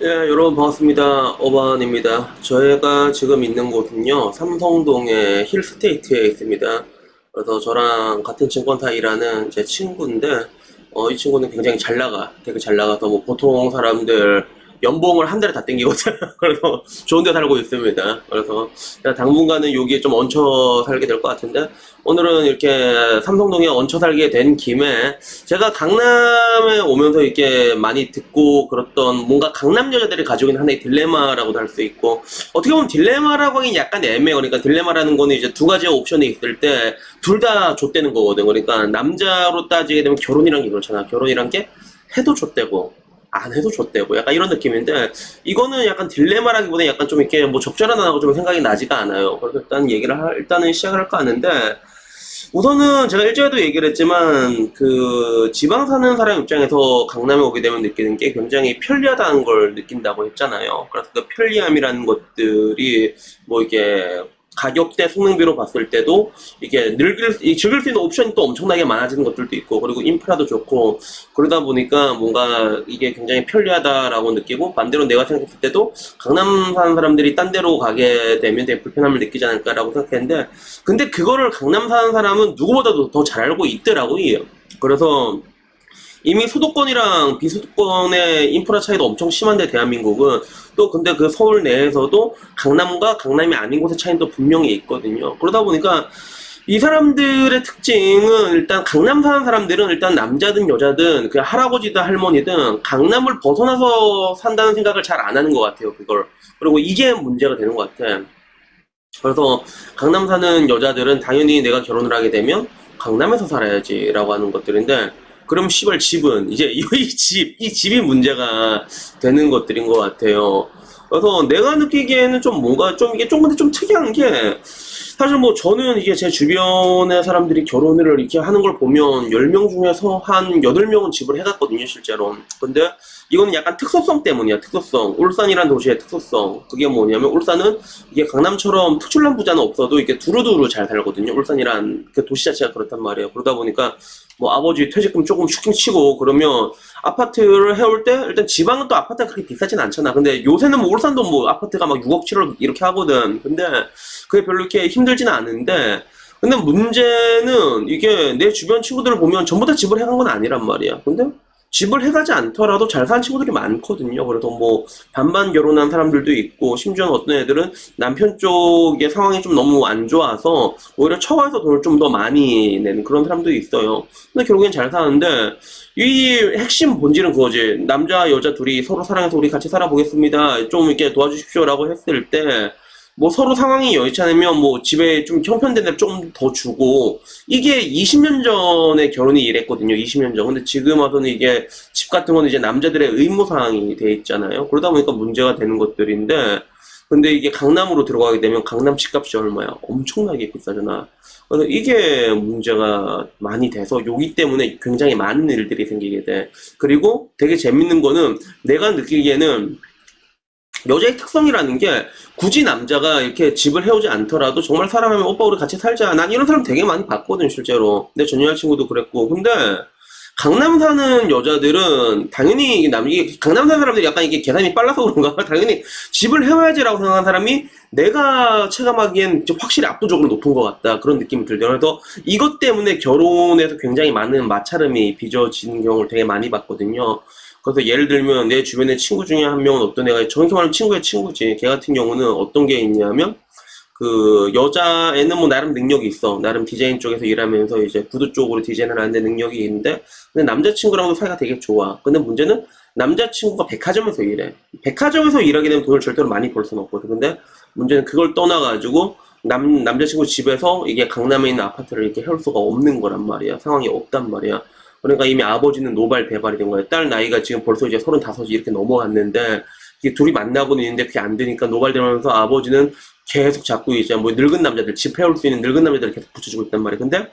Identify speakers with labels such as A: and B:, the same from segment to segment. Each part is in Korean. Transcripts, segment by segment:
A: 예, 여러분 반갑습니다. 어반입니다. 저희가 지금 있는 곳은요, 삼성동의 힐스테이트에 있습니다. 그래서 저랑 같은 증권사 일하는 제 친구인데, 이 친구는 굉장히 잘 나가. 되게 잘 나가서 뭐 보통 사람들 연봉을 한 달에 다 땡기거든. 그래서 좋은 데 살고 있습니다. 그래서 당분간은 여기에 좀 얹혀 살게 될 것 같은데, 오늘은 이렇게 삼성동에 얹혀 살게 된 김에 제가 강남에 오면서 이렇게 많이 듣고 그랬던 뭔가 강남 여자들이 가지고 있는 하나의 딜레마라고도 할 수 있고, 어떻게 보면 딜레마라고 하긴 약간 애매해요. 그러니까 딜레마라는 거는 이제 두 가지 옵션이 있을 때 둘 다 좆되는 거거든. 그러니까 남자로 따지게 되면 결혼이란 게 그렇잖아. 결혼이란 게 해도 좆되고 안 해도 좆되고 약간 이런 느낌인데, 이거는 약간 딜레마라기보다 약간 좀 이렇게 뭐 적절하다고 좀 생각이 나지가 않아요. 그래서 일단 일단은 시작을 할까 하는데, 우선은 제가 일전에도 얘기를 했지만 그 지방 사는 사람 입장에서 강남에 오게 되면 느끼는 게 굉장히 편리하다는 걸 느낀다고 했잖아요. 그래서 그 편리함이라는 것들이 뭐 이게 가격대 성능비로 봤을 때도 이게 즐길 수 있는 옵션이 또 엄청나게 많아지는 것들도 있고, 그리고 인프라도 좋고, 그러다 보니까 뭔가 이게 굉장히 편리하다라고 느끼고, 반대로 내가 생각했을 때도 강남 사는 사람들이 딴 데로 가게 되면 되게 불편함을 느끼지 않을까라고 생각했는데, 근데 그거를 강남 사는 사람은 누구보다도 더 잘 알고 있더라고요. 그래서 이미 수도권이랑 비수도권의 인프라 차이도 엄청 심한데, 대한민국은 또 근데 그 서울 내에서도 강남과 강남이 아닌 곳의 차이도 분명히 있거든요. 그러다 보니까 이 사람들의 특징은, 일단 강남 사는 사람들은 일단 남자든 여자든 그냥 할아버지든 할머니든 강남을 벗어나서 산다는 생각을 잘 안 하는 것 같아요, 그걸. 그리고 이게 문제가 되는 것 같아. 그래서 강남 사는 여자들은 당연히 내가 결혼을 하게 되면 강남에서 살아야지 라고 하는 것들인데, 그럼 씨발 집은 이제 이 집이 문제가 되는 것들인 것 같아요. 그래서 내가 느끼기에는 좀 뭔가 좀 이게 좀 근데 좀 특이한 게, 사실 뭐 저는 이게 제 주변의 사람들이 결혼을 이렇게 하는 걸 보면 10명 중에서 한 8명은 집을 해갔거든요, 실제로. 근데 이거는 약간 특수성 때문이야, 특수성. 울산이란 도시의 특수성. 그게 뭐냐면, 울산은 이게 강남처럼 특출난 부자는 없어도 이게 두루두루 잘 살거든요. 울산이란 그 도시 자체가 그렇단 말이에요. 그러다 보니까 뭐 아버지 퇴직금 조금 슈킹 치고 그러면 아파트를 해올 때, 일단 지방은 또 아파트가 그렇게 비싸진 않잖아. 근데 요새는 뭐 울산도 뭐 아파트가 막 6억 7억 이렇게 하거든. 근데 그게 별로 이렇게 힘들지는 않은데, 근데 문제는 이게 내 주변 친구들을 보면 전부 다 집을 해간 건 아니란 말이야. 근데 집을 해가지 않더라도 잘 사는 친구들이 많거든요. 그래서 뭐 반반 결혼한 사람들도 있고, 심지어는 어떤 애들은 남편 쪽의 상황이 좀 너무 안 좋아서 오히려 처가에서 돈을 좀 더 많이 내는 그런 사람도 있어요. 근데 결국엔 잘 사는데, 이 핵심 본질은 그거지. 남자 여자 둘이 서로 사랑해서 우리 같이 살아보겠습니다, 좀 이렇게 도와주십시오라고 했을 때, 뭐 서로 상황이 여의치 않으면 뭐 집에 좀 형편된 데를 조금 더 주고, 이게 20년 전에 결혼이 이랬거든요. 20년 전. 근데 지금 와서는 이게 집 같은 거는 이제 남자들의 의무 사항이 돼 있잖아요. 그러다 보니까 문제가 되는 것들인데, 근데 이게 강남으로 들어가게 되면 강남 집값이 얼마야? 엄청나게 비싸잖아. 그래서 이게 문제가 많이 돼서 여기 때문에 굉장히 많은 일들이 생기게 돼. 그리고 되게 재밌는 거는, 내가 느끼기에는 여자의 특성이라는 게, 굳이 남자가 이렇게 집을 해오지 않더라도 정말 사랑하면 오빠 우리 같이 살자, 난 이런 사람 되게 많이 봤거든, 실제로. 내 전 여자친구도 그랬고. 근데 강남 사는 여자들은 당연히 이게 강남 사는 사람들이 약간 이게 계산이 빨라서 그런가 당연히 집을 해와야지라고 생각하는 사람이 내가 체감하기엔 확실히 압도적으로 높은 것 같다, 그런 느낌이 들더라고요. 그래서 이것 때문에 결혼에서 굉장히 많은 마찰음이 빚어지는 경우를 되게 많이 봤거든요. 그래서 예를 들면 내 주변에 친구 중에 한 명은, 어떤 애가 정확히 말하면 친구의 친구지, 걔 같은 경우는 어떤 게 있냐면, 그 여자애는 뭐 나름 능력이 있어. 나름 디자인 쪽에서 일하면서 이제 구두 쪽으로 디자인을 하는데 능력이 있는데, 근데 남자친구랑도 사이가 되게 좋아. 근데 문제는 남자친구가 백화점에서 일해. 백화점에서 일하게 되면 돈을 절대로 많이 벌 수는 없거든. 근데 문제는 그걸 떠나가지고 남자친구 집에서 이게 강남에 있는 아파트를 이렇게 해올 수가 없는 거란 말이야. 상황이 없단 말이야. 그러니까 이미 아버지는 노발대발이 된 거야. 딸 나이가 지금 벌써 이제 35이 이렇게 넘어갔는데, 이게 둘이 만나고는 있는데 그게 안 되니까 노발대발하면서 아버지는 계속 자꾸 이제 뭐 늙은 남자들, 집 해올 수 있는 늙은 남자들을 계속 붙여주고 있단 말이야. 근데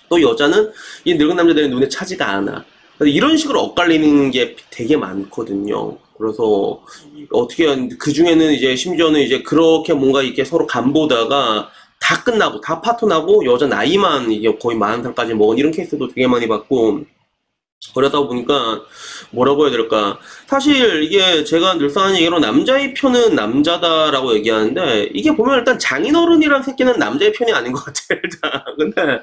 A: 또 여자는 이 늙은 남자들의 눈에 차지가 않아. 그래서 이런 식으로 엇갈리는 게 되게 많거든요. 그래서 어떻게 그 중에는 이제 심지어는 이제 그렇게 뭔가 이렇게 서로 간보다가 다 끝나고 다 파토나고 여자 나이만 이게 거의 40살까지 먹은 이런 케이스도 되게 많이 봤고, 그러다 보니까 뭐라고 해야 될까? 사실 이게 제가 늘상 하는 얘기로 남자의 편은 남자다라고 얘기하는데, 이게 보면 일단 장인어른이란 새끼는 남자의 편이 아닌 것 같아요, 일단. 근데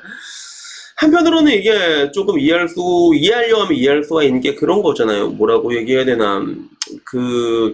A: 한편으로는 이게 조금 이해하려 하면 이해할 수가 있는 게 그런 거잖아요. 뭐라고 얘기해야 되나.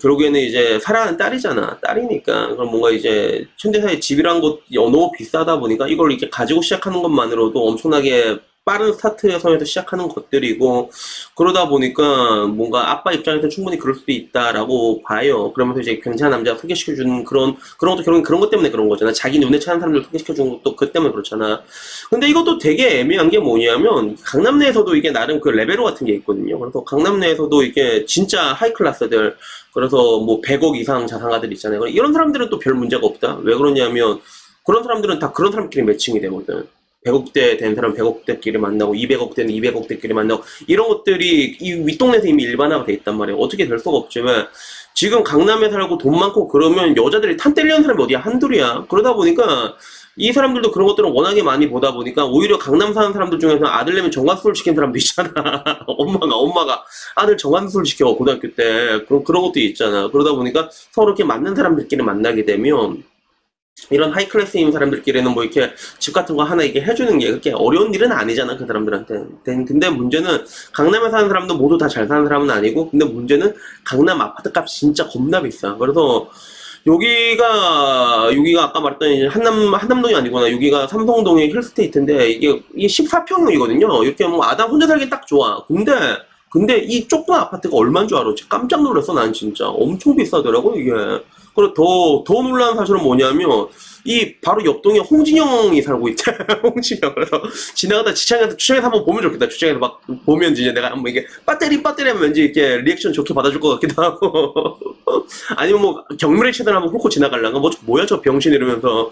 A: 결국에는 이제 사랑하는 딸이잖아. 딸이니까. 그럼 뭔가 이제, 현대사회 집이란 것 너무 비싸다 보니까 이걸 이렇게 가지고 시작하는 것만으로도 엄청나게 빠른 스타트 선에서 시작하는 것들이고, 그러다 보니까 뭔가 아빠 입장에서 충분히 그럴 수도 있다라고 봐요. 그러면서 이제 괜찮은 남자 소개시켜주는 그런 것도 결국엔 그런 것 때문에 그런 거잖아. 자기 눈에 차는 사람들 소개시켜주는 것도 그 때문에 그렇잖아. 근데 이것도 되게 애매한 게 뭐냐면, 강남 내에서도 이게 나름 그 레벨로 같은 게 있거든요. 그래서 강남 내에서도 이게 진짜 하이 클래스들, 그래서 뭐 100억 이상 자산가들 있잖아요. 이런 사람들은 또 별 문제가 없다. 왜 그러냐면, 그런 사람들은 다 그런 사람끼리 매칭이 되거든. 100억대 된 사람 100억대끼리 만나고, 200억대는 200억대끼리 만나고, 이런 것들이 이 윗동네에서 이미 일반화가 돼 있단 말이에요. 어떻게 될 수가 없지만, 지금 강남에 살고 돈 많고 그러면 여자들이 탄 때리는 사람이 어디야? 한둘이야. 그러다 보니까 이 사람들도 그런 것들을 워낙에 많이 보다 보니까 오히려 강남 사는 사람들 중에서 아들 내면 정관수술 시킨 사람도 있잖아. 엄마가 아들 정관수술 시켜, 고등학교 때. 그런 것도 있잖아. 그러다 보니까 서로 이렇게 맞는 사람들끼리 만나게 되면, 이런 하이클래스인 사람들끼리는 뭐 이렇게 집 같은 거 하나 이게 해주는 게 그렇게 어려운 일은 아니잖아, 그 사람들한테. 근데 문제는 강남에 사는 사람도 모두 다 잘 사는 사람은 아니고, 근데 문제는 강남 아파트 값 진짜 겁나 비싸. 그래서 여기가 아까 말했던 이제 한남동이 아니구나. 여기가 삼성동의 힐스테이트인데, 이게 14평이거든요. 이렇게 뭐 아담 혼자 살기 딱 좋아. 근데 이 조그만 아파트가 얼마인 줄 알아? 진짜 깜짝 놀랐어, 난 진짜. 엄청 비싸더라고, 이게. 그리고 더 놀라운 사실은 뭐냐면, 이 바로 옆 동에 홍진영이 살고 있대. 홍진영. 그래서 지나가다 주차장에서 한번 보면 좋겠다. 주차장에서 막 보면 이제 내가 한번 이게 배터리 하면 왠지 이렇게 리액션 좋게 받아줄 것 같기도 하고. 아니면 뭐 경미래 채널 한번 훑고 지나갈란가? 뭐야 저 병신 이러면서.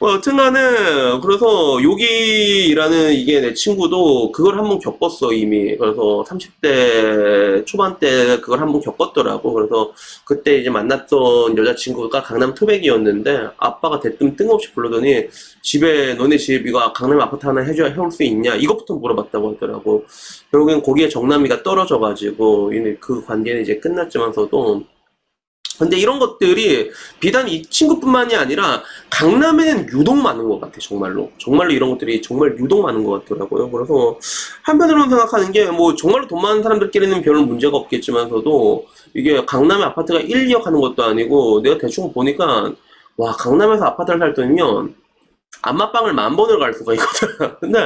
A: 여튼간에 그래서 여기라는 이게 내 친구도 그걸 한번 겪었어 이미. 그래서 30대 초반 때 그걸 한번 겪었더라고. 그래서 그때 이제 만났던 여자친구가 강남 토백이었는데, 아빠가 대뜸 뜬금없이 불러더니 집에 너네 집 이거 강남 아파트 하나 해올 수 있냐 이것부터 물어봤다고 하더라고. 결국엔 거기에 정남이가 떨어져가지고 그 관계는 이제 끝났지만서도, 근데 이런 것들이 비단 이 친구뿐만이 아니라 강남에는 유독 많은 것 같아, 정말로. 정말로 이런 것들이 정말 유독 많은 것 같더라고요. 그래서 한편으로는 생각하는 게, 뭐 정말로 돈 많은 사람들끼리는 별 문제가 없겠지만서도, 이게 강남의 아파트가 1, 2억 하는 것도 아니고, 내가 대충 보니까, 와, 강남에서 아파트를 살 돈이면 안마방을 10,000번을 갈 수가 있거든. 근데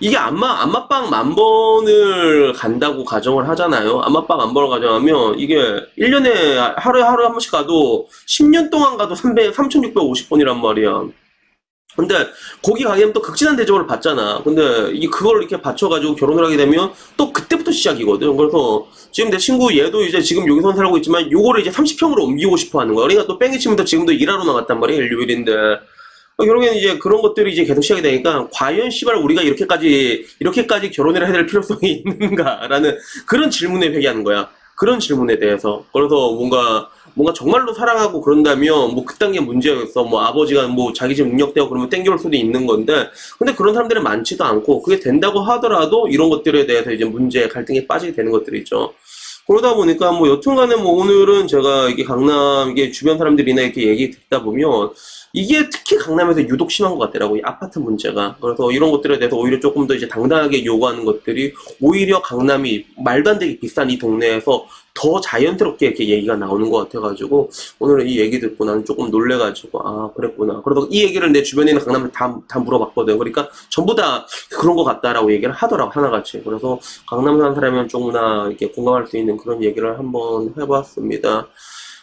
A: 이게 안마방 10,000번을 간다고 가정을 하잖아요. 안마방 10,000번을 가정하면 이게 1년에 하루에 한 번씩 가도 10년 동안 가도 3,650번이란 말이야. 근데 거기 가게 되면 또 극진한 대접을 받잖아. 근데 그걸 이렇게 받쳐가지고 결혼을 하게 되면 또 그때부터 시작이거든. 그래서 지금 내 친구 얘도 이제 지금 여기서 살고 있지만 요거를 이제 30평으로 옮기고 싶어 하는 거야. 그러니까 또 뺑이 치면서 지금도 일하러 나갔단 말이야, 일요일인데. 결국에는 이제 그런 것들이 이제 계속 시작이 되니까, 과연 씨발 우리가 이렇게까지 결혼을 해야 될 필요성이 있는가라는 그런 질문에 회귀하는 거야. 그런 질문에 대해서. 그래서 뭔가 정말로 사랑하고 그런다면 뭐 그딴 게 문제였어. 뭐 아버지가 뭐 자기 집 능력되고 그러면 땡겨올 수도 있는 건데, 근데 그런 사람들은 많지도 않고, 그게 된다고 하더라도 이런 것들에 대해서 이제 갈등에 빠지게 되는 것들이 있죠. 그러다 보니까 뭐 여튼간에 뭐 오늘은 제가 이게 강남 이게 주변 사람들이나 이렇게 얘기 듣다 보면, 이게 특히 강남에서 유독 심한 것 같더라고, 이 아파트 문제가. 그래서 이런 것들에 대해서 오히려 조금 더 이제 당당하게 요구하는 것들이, 오히려 강남이 말도 안 되게 비싼 이 동네에서 더 자연스럽게 이렇게 얘기가 나오는 것 같아가지고, 오늘은 이 얘기 듣고 나는 조금 놀래가지고, 아, 그랬구나. 그래서 이 얘기를 내 주변에 있는 강남에 다 물어봤거든. 그러니까 전부 다 그런 것 같다라고 얘기를 하더라고, 하나같이. 그래서 강남 사는 사람이면 조금이나 이렇게 공감할 수 있는 그런 얘기를 한번 해봤습니다.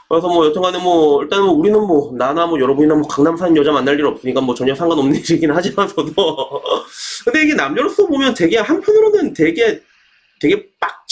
A: 그래서 뭐 여튼간에 뭐 일단 뭐 우리는 뭐 나나 뭐 여러분이나 뭐 강남 사는 여자 만날 일 없으니까 뭐 전혀 상관없는 일이긴 하지만서도 근데 이게 남녀로서 보면 되게 한편으로는 되게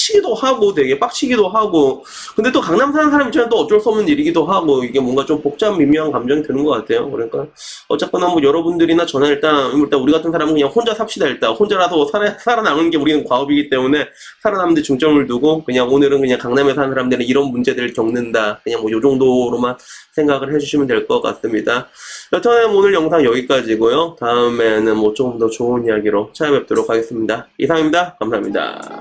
A: 빡치기도 하고 되게 빡치기도 하고 근데 또 강남 사는 사람 입장에는 또 어쩔 수 없는 일이기도 하고 이게 뭔가 좀 복잡 미묘한 감정이 드는 것 같아요. 그러니까 어쨌거나 뭐 여러분들이나 저나 일단 우리 같은 사람은 그냥 혼자 삽시다. 일단 혼자라도 살아남는 게 우리는 과업이기 때문에 살아남는 데 중점을 두고 그냥 오늘은 그냥 강남에 사는 사람들은 이런 문제들을 겪는다. 그냥 뭐 요 정도로만 생각을 해주시면 될 것 같습니다. 여튼 오늘 영상 여기까지고요. 다음에는 뭐 조금 더 좋은 이야기로 찾아뵙도록 하겠습니다. 이상입니다. 감사합니다.